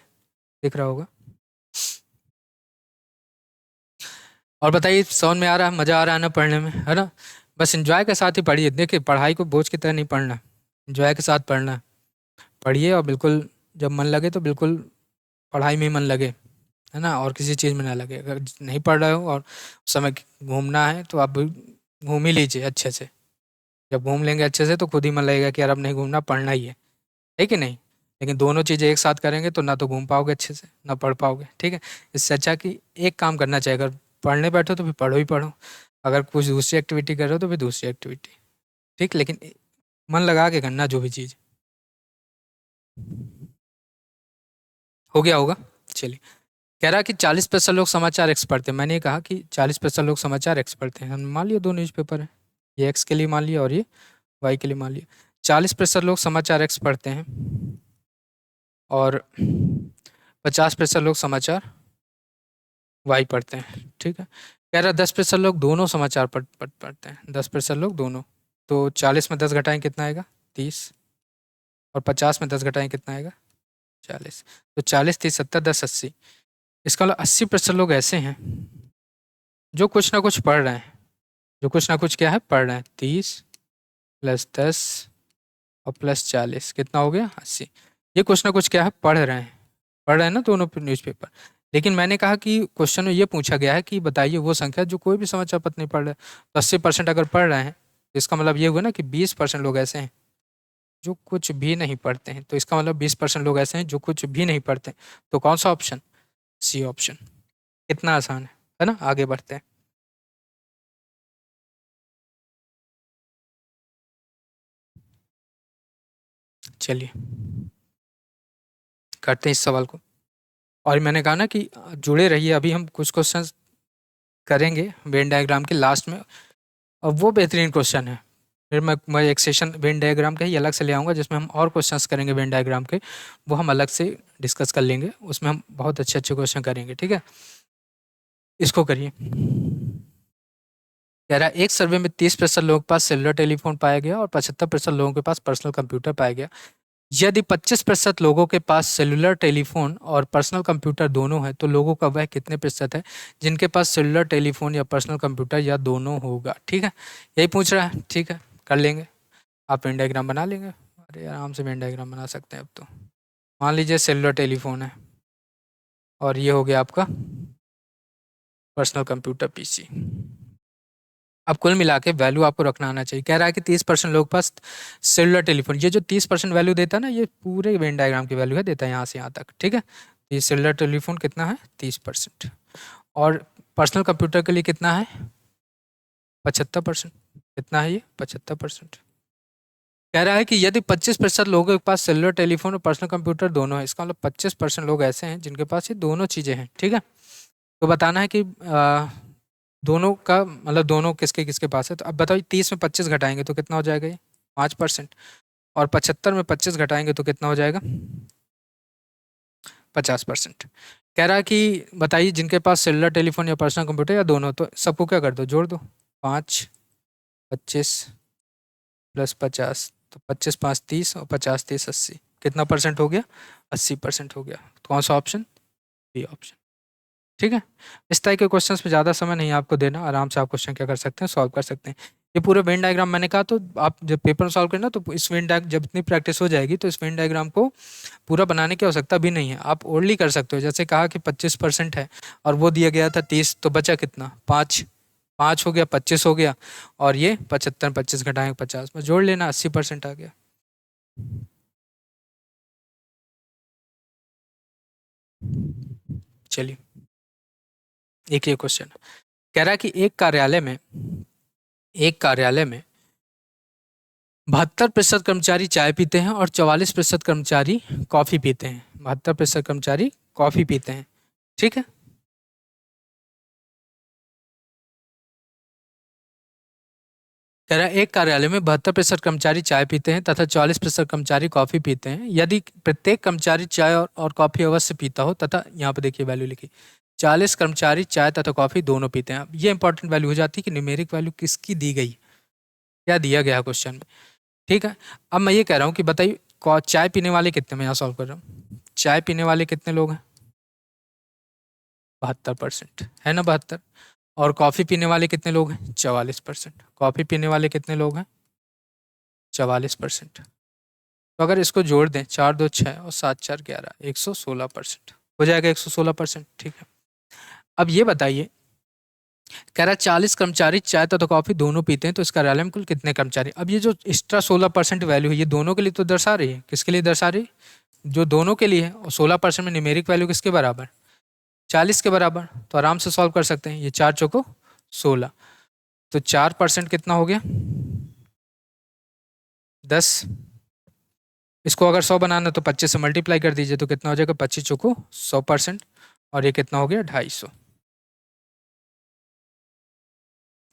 दिख रहा होगा। और बताइए समझ में आ रहा है? मज़ा आ रहा है ना पढ़ने में, है ना? बस एंजॉय के साथ ही पढ़िए। देखिए पढ़ाई को बोझ की तरह नहीं पढ़ना, एंजॉय के साथ पढ़ना है। पढ़िए और बिल्कुल जब मन लगे तो बिल्कुल पढ़ाई में ही मन लगे, है ना? और किसी चीज़ में ना लगे। अगर नहीं पढ़ रहे हो और उस समय घूमना है तो आप घूम ही लीजिए अच्छे से। जब घूम लेंगे अच्छे से तो खुद ही मन लगेगा कि यार अब नहीं घूमना, पढ़ना ही है कि नहीं? लेकिन दोनों चीज़ें एक साथ करेंगे तो ना तो घूम पाओगे अच्छे से, ना पढ़ पाओगे। ठीक है। इससे अच्छा कि एक काम करना चाहिए, अगर पढ़ने बैठो तो फिर पढ़ो ही पढ़ो, अगर कुछ दूसरी एक्टिविटी कर रहे हो तो फिर दूसरी एक्टिविटी। ठीक। लेकिन मन लगा के करना जो भी चीज़। हो गया होगा। चलिए, कह रहा है कि 40% लोग समाचार एक्सपर्ट थे। मैंने ये कहा कि 40% लोग समाचार एक्सपर्ट थे। हम मान लिया 2 न्यूज़पेपर हैं, ये एक्स के लिए मान लिया और ये वाई के लिए मान लिया। 40% लोग समाचार एक्स पढ़ते हैं और 50% लोग समाचार वाई पढ़ते हैं, ठीक है। कह रहा 10% लोग दोनों समाचार पढ़ते हैं, 10% लोग दोनों। तो 40 में 10 घटाएं कितना आएगा? 30। और 50 में 10 घटाएं कितना आएगा? 40। तो 40 30 70 10 80। इसका मतलब 80% लोग ऐसे हैं जो कुछ ना कुछ पढ़ रहे हैं, जो कुछ ना कुछ क्या है पढ़ रहे हैं। 30 + 10 और +40 कितना हो गया? 80। ये कुछ ना कुछ क्या है पढ़ रहे हैं ना दोनों न्यूज़पेपर। लेकिन मैंने कहा कि क्वेश्चन में ये पूछा गया है कि बताइए वो संख्या जो कोई भी समाचार पत्र नहीं पढ़ रहे। तो 80% अगर पढ़ रहे हैं तो इसका मतलब ये हुआ ना कि 20% लोग ऐसे हैं जो कुछ भी नहीं पढ़ते हैं। तो इसका मतलब 20% लोग ऐसे हैं जो कुछ भी नहीं पढ़ते। तो कौन सा ऑप्शन? C option. कितना आसान है ना? आगे बढ़ते हैं। चलिए करते हैं इस सवाल को। और मैंने कहा ना कि जुड़े रहिए, अभी हम कुछ क्वेश्चन करेंगे वेन डायग्राम के लास्ट में, और वो बेहतरीन क्वेश्चन है। फिर मैं एक सेशन वेन डायग्राम का ही अलग से ले आऊँगा जिसमें हम और क्वेश्चंस करेंगे वेन डायग्राम के, वो हम अलग से डिस्कस कर लेंगे। उसमें हम बहुत अच्छे अच्छे क्वेश्चन करेंगे, ठीक है। इसको करिए। कह रहा है एक सर्वे में 30% लोगों के पास सेलुलर टेलीफोन पाया गया और 75% लोगों के पास पर्सनल कंप्यूटर पाया गया। यदि 25% लोगों के पास सेलुलर टेलीफोन और पर्सनल कंप्यूटर दोनों है तो लोगों का वह कितने प्रतिशत है जिनके पास सेलुलर टेलीफोन या पर्सनल कंप्यूटर या दोनों होगा? ठीक है, यही पूछ रहा है, ठीक है कर लेंगे। आप वेन डायग्राम बना लेंगे? अरे आराम से वेन डायग्राम बना सकते हैं अब तो। मान लीजिए सेलुलर टेलीफोन है और ये हो गया आपका पर्सनल कंप्यूटर पीसी। अब कुल मिला के वैल्यू आपको रखना आना चाहिए। कह रहा है कि 30% लोगों के पास सेलुलर टेलीफोन, ये जो 30% वैल्यू देता है ना, ये पूरे वेन डायग्राम की वैल्यू है, देता है यहाँ से यहाँ तक, ठीक है। ये सेलुलर टेलीफोन कितना है? 30%। और पर्सनल कंप्यूटर के लिए कितना है? 75%। कितना है ये? 75%। कह रहा है कि यदि 25% लोगों के पास सेलुलर टेलीफोन और पर्सनल कंप्यूटर दोनों है, इसका मतलब 25% लोग ऐसे हैं जिनके पास ये दोनों चीज़ें हैं, ठीक है। तो बताना है कि दोनों का मतलब दोनों किसके किसके पास है। तो अब बताओ 30 में 25 घटाएंगे तो कितना हो जाएगा? ये 5%। और 75 में 25 घटाएंगे तो कितना हो जाएगा? 50%। कह रहा है कि बताइए जिनके पास सेलुलर टेलीफोन या पर्सनल कंप्यूटर या दोनों, तो सबको क्या कर दो? जोड़ दो। 5 25 + 50, तो 25 5 30 और 50 30 80। कितना परसेंट हो गया? 80% हो गया। तो कौन सा ऑप्शन? बी ऑप्शन, ठीक है। इस तरह के क्वेश्चंस पे ज़्यादा समय नहीं आपको देना, आराम से आप क्वेश्चन क्या कर सकते हैं? सॉल्व कर सकते हैं। ये पूरे वेन डायग्राम मैंने कहा, तो आप जब पेपर सॉल्व करें ना, तो इस वेन डायग्राम जब इतनी प्रैक्टिस हो जाएगी तो इस वेन डायग्राम को पूरा बनाने की आवश्यकता भी नहीं है, आप ओनली कर सकते हो। जैसे कहा कि 25% है और वो दिया गया था 30, तो बचा कितना? 5। 5 हो गया, 25 हो गया, और ये 75 25 घटाएंगे 50 में जोड़ लेना, 80% आ गया। चलिए एक ये क्वेश्चन कह रहा है कि एक कार्यालय में 72% कर्मचारी चाय पीते हैं और 44% कर्मचारी कॉफी पीते हैं। 72% कर्मचारी कॉफी पीते हैं, ठीक है। कह रहा है एक कार्यालय में 72% कर्मचारी चाय पीते हैं तथा 44% कर्मचारी कॉफी पीते हैं। यदि प्रत्येक कर्मचारी चाय और कॉफी अवश्य पीता हो तथा यहाँ पे देखिए वैल्यू लिखी, 40 कर्मचारी चाय तथा कॉफी दोनों पीते हैं। अब ये इंपॉर्टेंट वैल्यू हो जाती है कि न्यूमेरिक वैल्यू किसकी दी गई, क्या दिया गया क्वेश्चन में, ठीक है। अब मैं ये कह रहा हूँ कि बताइए चाय पीने वाले कितने, मैं यहाँ सॉल्व कर रहा हूँ, चाय पीने वाले कितने लोग हैं? 72% है ना, 72। और कॉफ़ी पीने वाले कितने लोग हैं? 44%। कॉफ़ी पीने वाले कितने लोग हैं? 44%। तो अगर इसको जोड़ दें, 4 2 6 और 7 4 11, 116% हो जाएगा, 116%, ठीक है। अब ये बताइए, कह रहा है 40 कर्मचारी चाय तथा कॉफ़ी दोनों पीते हैं, तो इस कार्यालय में कुल कितने कर्मचारी? अब ये जो एक्स्ट्रा 16% वैल्यू है, ये दोनों के लिए तो दर्शा रही है, किसके लिए दर्शा रही है? जो दोनों के लिए है। और 16% में न्यूमेरिक वैल्यू किसके बराबर? 40 के बराबर। तो आराम से सॉल्व कर सकते हैं, ये 4 चौको 16, तो 4% कितना हो गया? 10, इसको अगर 100 बनाना तो 25 से मल्टीप्लाई कर दीजिए, तो कितना हो जाएगा, 25 चौको 100%, और ये कितना हो गया, 250।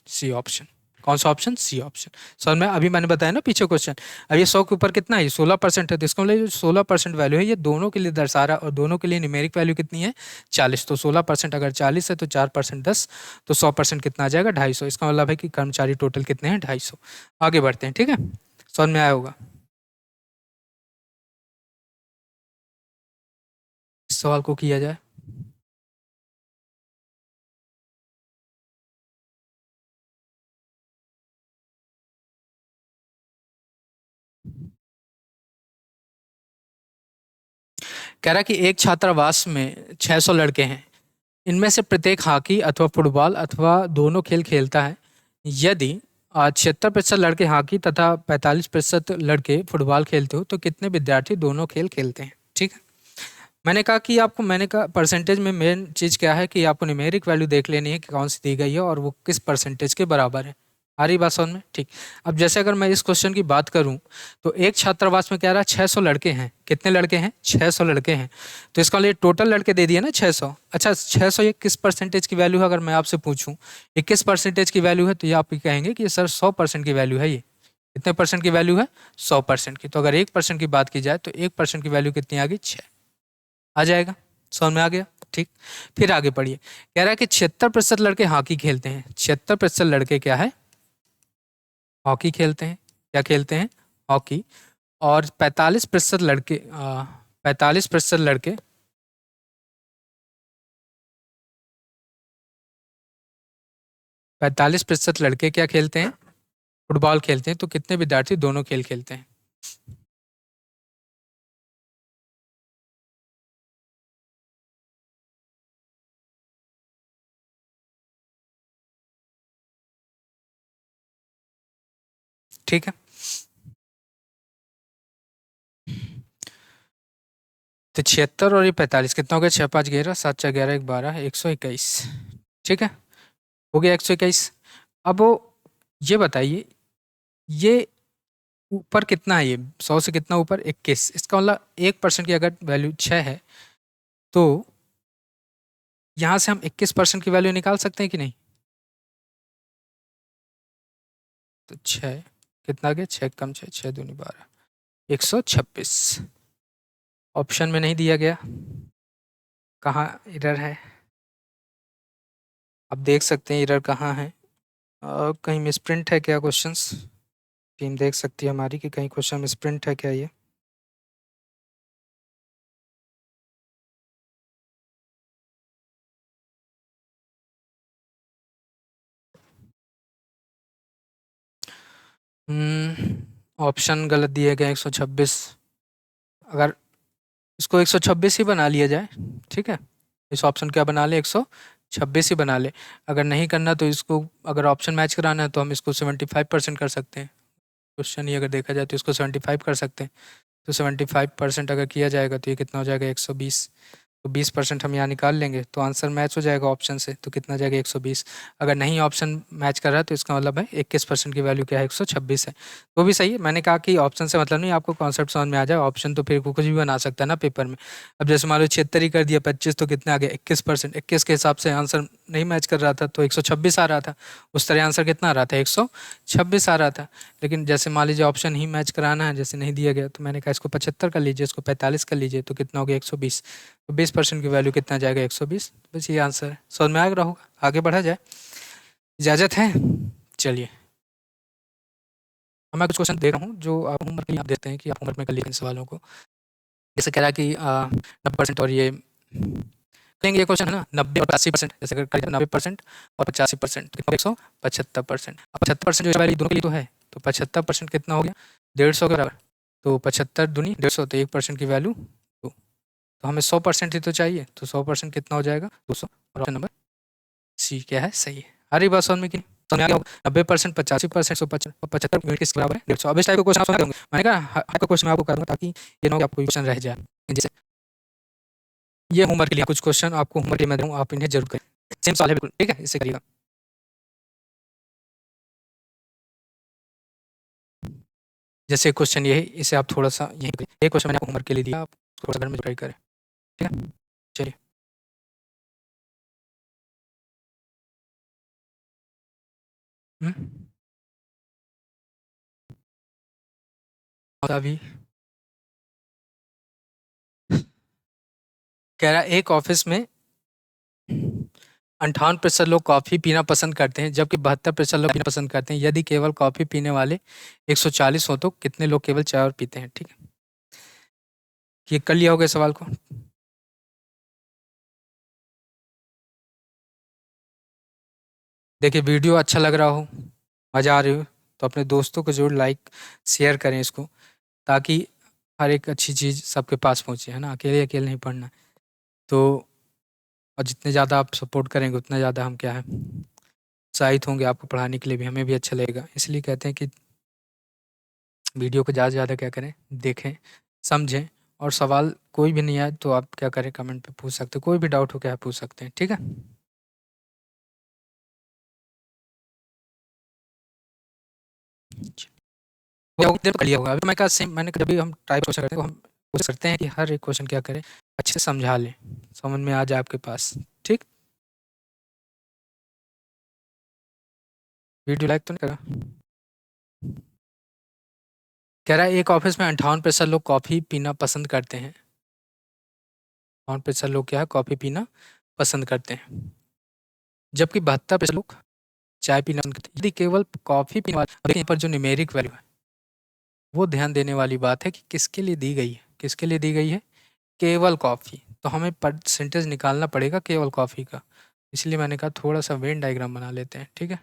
C option. कौन सा ऑप्शन, सी ऑप्शन। सर मैं अभी मैंने बताया ना पीछे क्वेश्चन, अब ये 100 के ऊपर कितना है, 16% है, तो इसका मतलब 16% वैल्यू है, ये दोनों के लिए दर्शा रहा है, और दोनों के लिए न्यूमेरिक वैल्यू कितनी है, 40। तो 16% अगर 40 है तो 4% 10, तो 100% कितना आ जाएगा, 250। इसका मतलब है कि कर्मचारी टोटल कितने हैं, 250। आगे बढ़ते हैं, ठीक है, समझ में आया होगा। इस सवाल को किया जाए। कह रहा है कि एक छात्रावास में 600 लड़के हैं, इनमें से प्रत्येक हॉकी अथवा फुटबॉल अथवा दोनों खेल खेलता है। यदि 76% लड़के हॉकी तथा 45% लड़के फुटबॉल खेलते हो, तो कितने विद्यार्थी दोनों खेल खेलते हैं, ठीक है। मैंने कहा परसेंटेज में मेन चीज़ क्या है कि आपको न्यूमेरिक वैल्यू देख लेनी है कि कौन सी दी गई है और वो किस परसेंटेज के बराबर है। आ रही बात समझ में, ठीक। अब जैसे अगर मैं इस क्वेश्चन की बात करूं, तो एक छात्रावास में क्या रहा, 600 लड़के हैं। कितने लड़के हैं, 600 लड़के हैं। तो इसका लिए टोटल लड़के दे दिए ना 600। अच्छा, 600 ये किस परसेंटेज की वैल्यू है, अगर मैं आपसे पूछूं ये किस परसेंटेज की वैल्यू है, तो ये आप कहेंगे कि सर 100% की वैल्यू है ये। कितने परसेंट की वैल्यू है, 100% की। तो अगर 1% की बात की जाए तो 1% की वैल्यू कितनी आ गई, 6। आ जाएगा, समझ में आ गया, ठीक। फिर आगे पढ़िए, कह रहा है कि 76% लड़के हॉकी खेलते हैं। 76% लड़के क्या है, हॉकी खेलते हैं। क्या खेलते हैं, हॉकी। और 45% लड़के 45% लड़के 45% लड़के क्या खेलते हैं, फुटबॉल खेलते हैं। तो कितने विद्यार्थी दोनों खेल खेलते हैं। ठीक है, तो 76 और ये 45 कितना हो गया, 6 5 11 7 4 11 1 12 121। ठीक है, हो गया 121। अब वो ये बताइए, ये ऊपर कितना है, ये 100 से कितना ऊपर, 21। इसका मतलब 1% की अगर वैल्यू 6 है, तो यहाँ से हम 21% की वैल्यू निकाल सकते हैं कि नहीं। तो 6 कितना आ गया, 6 कम 6 6 दूनी 12, 126। ऑप्शन में नहीं दिया गया, कहाँ एरर है, आप देख सकते हैं एरर कहाँ है। कहीं मिसप्रिंट है क्या क्वेश्चंस, टीम देख सकती है हमारी कि कहीं क्वेश्चन मिसप्रिंट है क्या ये। ऑप्शन गलत दिए गए, 126। अगर इसको 126 ही बना लिया जाए, ठीक है, इस ऑप्शन क्या बना ले, 126 ही बना ले। अगर नहीं करना तो इसको, अगर ऑप्शन मैच कराना है तो हम इसको 75% कर सकते हैं। क्वेश्चन ही अगर देखा जाए तो इसको 75 कर सकते हैं। तो 75% अगर किया जाएगा तो ये कितना हो जाएगा, 120। तो 20% हम यहाँ निकाल लेंगे तो आंसर मैच हो जाएगा ऑप्शन से, तो कितना जाएगा, 120। अगर नहीं ऑप्शन मैच कर रहा है तो इसका मतलब है 21% की वैल्यू क्या है, 126 है। वो भी सही है, मैंने कहा कि ऑप्शन से मतलब नहीं, आपको कॉन्सेप्ट समझ में आ जाए। ऑप्शन तो फिर कुछ भी बना सकता है ना पेपर में। अब जैसे मान लो 76 ही कर दिया, 25 तो कितना आ गया, 21%। 21 के हिसाब से आंसर नहीं मैच कर रहा था तो 126 आ रहा था। उस तरह आंसर कितना आ रहा था, 126 आ रहा था। लेकिन जैसे मान लीजिए ऑप्शन ही मैच कराना है, जैसे नहीं दिया गया, तो मैंने कहा इसको 75 कर लीजिए, इसको 45 कर लीजिए, तो कितना हो गया, 120। तो 20% की वैल्यू कितना जाएगा, 120। बस ये आंसर है, समझ में आ रहा होगा। आगे बढ़ा जाए, इजाज़त है, चलिए। अब मैं कुछ क्वेश्चन दे रहा हूँ जो आप होमवर्क के लिए आप देते हैं कि आप होमवर्क में कर लीजिए इन सवालों को। जैसे कह रहा है कि 90% और ये कहेंगे, ये क्वेश्चन है ना, 90 और 80%। जैसे अगर करें 90% और 85%, कितना, 175%। अब 75% जो वैल्यू दोनों के लिए तो है, तो 75% कितना हो गया, 150 के बराबर। तो 75 दूनी 150, तो 1% की वैल्यू 2। तो हमें 100% ही तो चाहिए, तो 100% कितना हो जाएगा, 200। और ऑप्शन नंबर सी क्या है, सही है। आ रही बात समझ में कि नहीं? समझ में आ गया होगा। 90%, 85%, 175 यूनिट किसके बराबर है, 150। अब इस टाइप का क्वेश्चन आप समझ गए होंगे। मैंने कहा हर का क्वेश्चन मैं आपको करूँगा ताकि ये ना हो कि आपको क्वेश्चन रह जाए। जैसे ये होमवर्क के लिए कुछ क्वेश्चन आपको होमवर्क के लिए मैं दूँ, आप इन्हें जरूर करें। सेम सवाल है बिल्कुल, ठीक है, इससे करिएगा। जैसे क्वेश्चन ये है, इसे आप थोड़ा-सा ये क्वेश्चन मैंने आपको होमवर्क के लिए दिया, आप थोड़ा घर में ट्राई करें, ठीक है? चलिए। हुँ? और अभी कह रहा है एक ऑफ़िस में 58% लोग कॉफ़ी पीना पसंद करते हैं, जबकि 72% लोग पीना पसंद करते हैं। यदि केवल कॉफ़ी पीने वाले 140 हों, तो कितने लोग केवल चाय और पीते हैं? ठीक है? ये कर लिया होगा इस सवाल को? देखिए वीडियो अच्छा लग रहा हो, मज़ा आ रही हो, तो अपने दोस्तों को ज़रूर लाइक, शेयर करें इसको, ताकि हर एक अच्छी चीज़ सबके पास पहुँचे, है ना? अकेले-अकेले नहीं पढ़ना है। तो और जितने ज़्यादा आप सपोर्ट करेंगे, उतना ज़्यादा हम क्या है, उत्साहित होंगे आपको पढ़ाने के लिए भी, हमें भी अच्छा लगेगा। इसलिए कहते हैं कि वीडियो को ज़्यादा से ज़्यादा क्या करें, देखें, समझें और सवाल कोई भी नहीं आए तो आप क्या करें, कमेंट पे पूछ सकते हैं। कोई भी डाउट हो क्या आप पूछ सकते हैं, ठीक है? क्या कर लिया होगा अभी मैं कहा सेम मैंने जब भी हम टाइप क्वेश्चन करते हैं तो हम कोशिश करते हैं कि हर एक क्वेश्चन क्या करें, अच्छे से समझा लें, समझ में आ जाए आपके पास, ठीक? वीडियो लाइक तो नहीं करा? कह रहा है एक ऑफिस में 58% लोग कॉफ़ी पीना पसंद करते हैं। 58% लोग क्या है, कॉफ़ी पीना पसंद करते हैं। जबकि 72% लोग चाय पीना पसंद करते हैं। यदि केवल कॉफ़ी पीने वाले, देखिए यहाँ पर जो न्यूमेरिक वैल्यू है, वो ध्यान देने वाली बात है कि किसके लिए दी गई है। किसके लिए दी गई है? केवल कॉफ़ी। तो हमें परसेंटेज निकालना पड़ेगा केवल कॉफ़ी का। इसलिए मैंने कहा थोड़ा-सा वेन डायग्राम बना लेते हैं, ठीक है?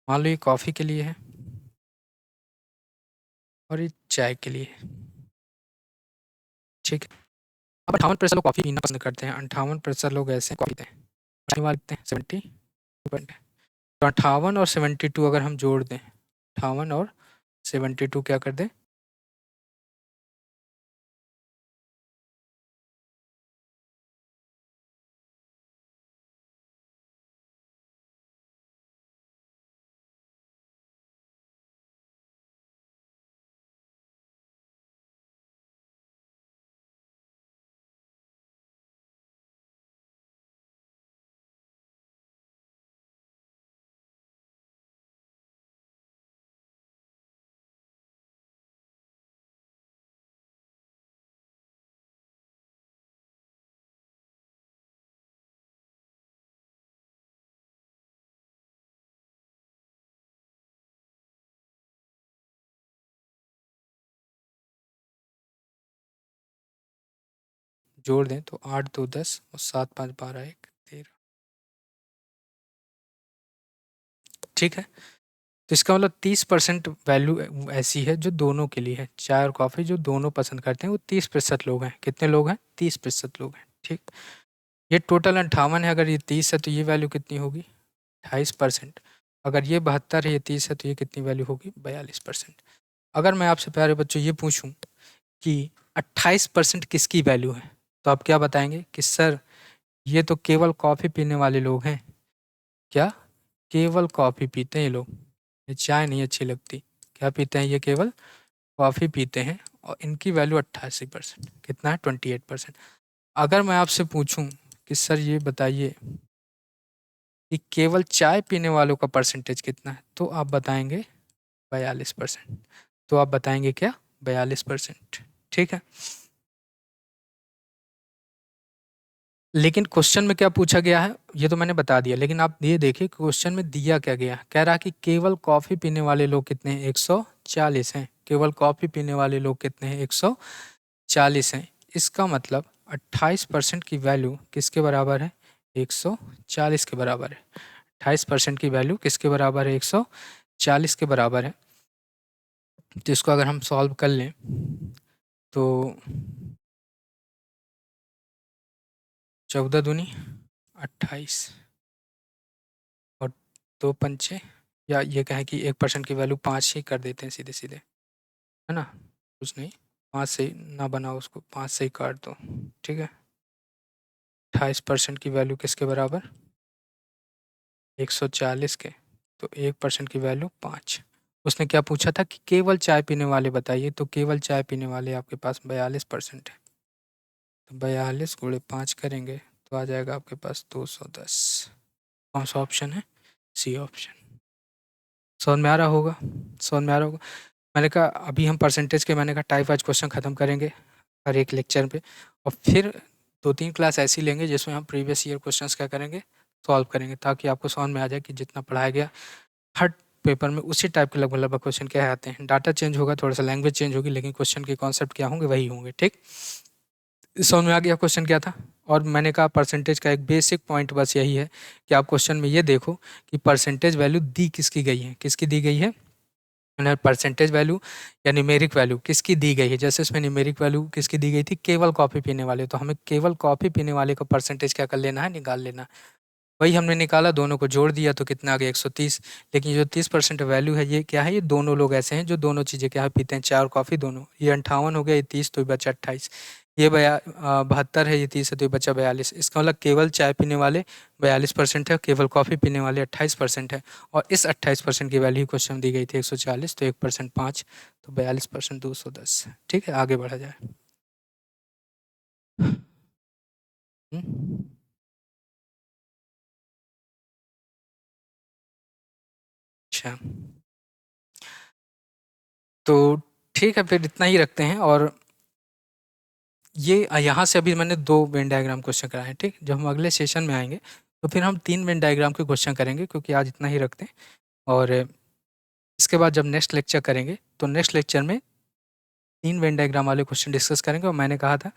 मान लो ये कॉफ़ी के लिए है और ये चाय के लिए है, ठीक है? अब 58% लोग कॉफ़ी पीना पसंद करते हैं, 58% लोग ऐसे हैं कॉफ़ी पीते हैं। चाय वाले पीते हैं 70%। तो 58 और 72 अगर हम जोड़ दें, 58 और 72 क्या कर दें? जोड़ दें तो 8 2 10 और 7 5 12 1 13, ठीक है? तो इसका मतलब 30% वैल्यू ऐसी है जो दोनों के लिए है। चाय और कॉफ़ी जो दोनों पसंद करते हैं वो 30% लोग हैं। कितने लोग हैं? 30% लोग हैं, ठीक? ये टोटल 58 है, अगर ये 30 है तो ये वैल्यू कितनी होगी? 28%। अगर ये 72 है, ये 30 है तो ये कितनी वैल्यू होगी? 42%। अगर मैं आपसे प्यारे बच्चों ये पूछूँ कि 28% किसकी वैल्यू है? तो आप क्या बताएँगे कि सर ये तो केवल कॉफ़ी पीने वाले लोग हैं। क्या? केवल कॉफ़ी पीते हैं ये लोग। ये चाय नहीं अच्छी लगती। क्या पीते हैं ये? केवल कॉफ़ी पीते हैं और इनकी वैल्यू 88%। कितना है? 28%। अगर मैं आपसे पूछूँ कि सर ये बताइए कि केवल चाय पीने वालों का परसेंटेज कितना है? तो आप बताएँगे 42%। तो आप बताएँगे क्या? 42%, ठीक है? लेकिन क्वेश्चन में क्या पूछा गया है, ये तो मैंने बता दिया, लेकिन आप ये देखिए क्वेश्चन में दिया क्या गया है। कह रहा है कि केवल कॉफ़ी पीने वाले लोग कितने हैं? 140 हैं। केवल कॉफ़ी पीने वाले लोग कितने हैं? 140 हैं। इसका मतलब 28% की वैल्यू किसके बराबर है? 140 के बराबर है। 28% की वैल्यू किसके बराबर है? 140 के बराबर है। तो इसको अगर हम सॉल्व कर लें तो 14 दूनी 28 और 2 पंचे, या ये कहें कि 1% की वैल्यू 5 ही कर देते हैं सीधे-सीधे, है ना? कुछ नहीं, 5 से ना बनाओ उसको, 5 से ही काट दो, ठीक है? 28% की वैल्यू किसके बराबर? 140 के, तो 1% की वैल्यू 5। उसने क्या पूछा था कि केवल चाय पीने वाले बताइए, तो केवल चाय पीने वाले आपके पास 42% है। तो 42 गुणे 5 करेंगे तो आ जाएगा आपके पास 210। कौन सा ऑप्शन है? C option. समझ में आ रहा होगा? समझ में आ रहा होगा? मैंने कहा अभी हम परसेंटेज के, मैंने कहा टाइप वाइज क्वेश्चन ख़त्म करेंगे हर एक लेक्चर पे, और फिर 2-3 क्लास ऐसी लेंगे जिसमें हम प्रीवियस ईयर क्वेश्चंस क्या करेंगे, सॉल्व करेंगे, ताकि आपको समझ में आ जाए कि जितना पढ़ाया गया हर पेपर में उसी टाइप के लगभग लगभग क्वेश्चन क्या आते हैं। डाटा चेंज होगा, थोड़ा सा लैंग्वेज चेंज होगी, लेकिन क्वेश्चन के कॉन्सेप्ट क्या होंगे वही होंगे। ठीक, समझ में आ गया क्वेश्चन क्या था? और मैंने कहा परसेंटेज का एक बेसिक पॉइंट बस यही है कि आप क्वेश्चन में ये देखो कि परसेंटेज वैल्यू दी किसकी गई है, किसकी दी गई है, परसेंटेज वैल्यू या न्यूमेरिक वैल्यू किसकी दी गई है। जैसे इसमें न्यूमेरिक वैल्यू किसकी दी गई थी, केवल कॉफ़ी पीने वाले, तो हमें केवल कॉफ़ी पीने वाले का परसेंटेज क्या कर लेना है, निकाल लेना है। वही हमने निकाला, दोनों को जोड़ दिया तो कितना आ गया, 130। लेकिन जो 30% वैल्यू है ये क्या है, ये दोनों लोग ऐसे हैं जो दोनों चीज़ें क्या है पीते हैं, चाय और कॉफ़ी दोनों। ये 58 हो गया, ये 30, तो ये बचा 28। ये 72 है, ये 30 है, तो ये बचा 42। इसका मतलब केवल चाय पीने वाले 42% है, केवल कॉफ़ी पीने वाले 28% है। और इस 28% की वैल्यू क्वेश्चन दी गई थी 140, तो 1% 5, तो 42% 210। ठीक है, आगे बढ़ा जाए। हम्म, अच्छा, तो ठीक है, फिर इतना ही रखते हैं। और ये यहाँ से अभी मैंने 2 वेन डायग्राम क्वेश्चन कराए हैं। ठीक, जब हम अगले सेशन में आएंगे तो फिर हम 3 वेन डायग्राम के क्वेश्चन करेंगे, क्योंकि आज इतना ही रखते हैं। और इसके बाद जब नेक्स्ट लेक्चर करेंगे तो नेक्स्ट लेक्चर में 3 वेन डायग्राम वाले क्वेश्चन डिस्कस करेंगे। और मैंने कहा था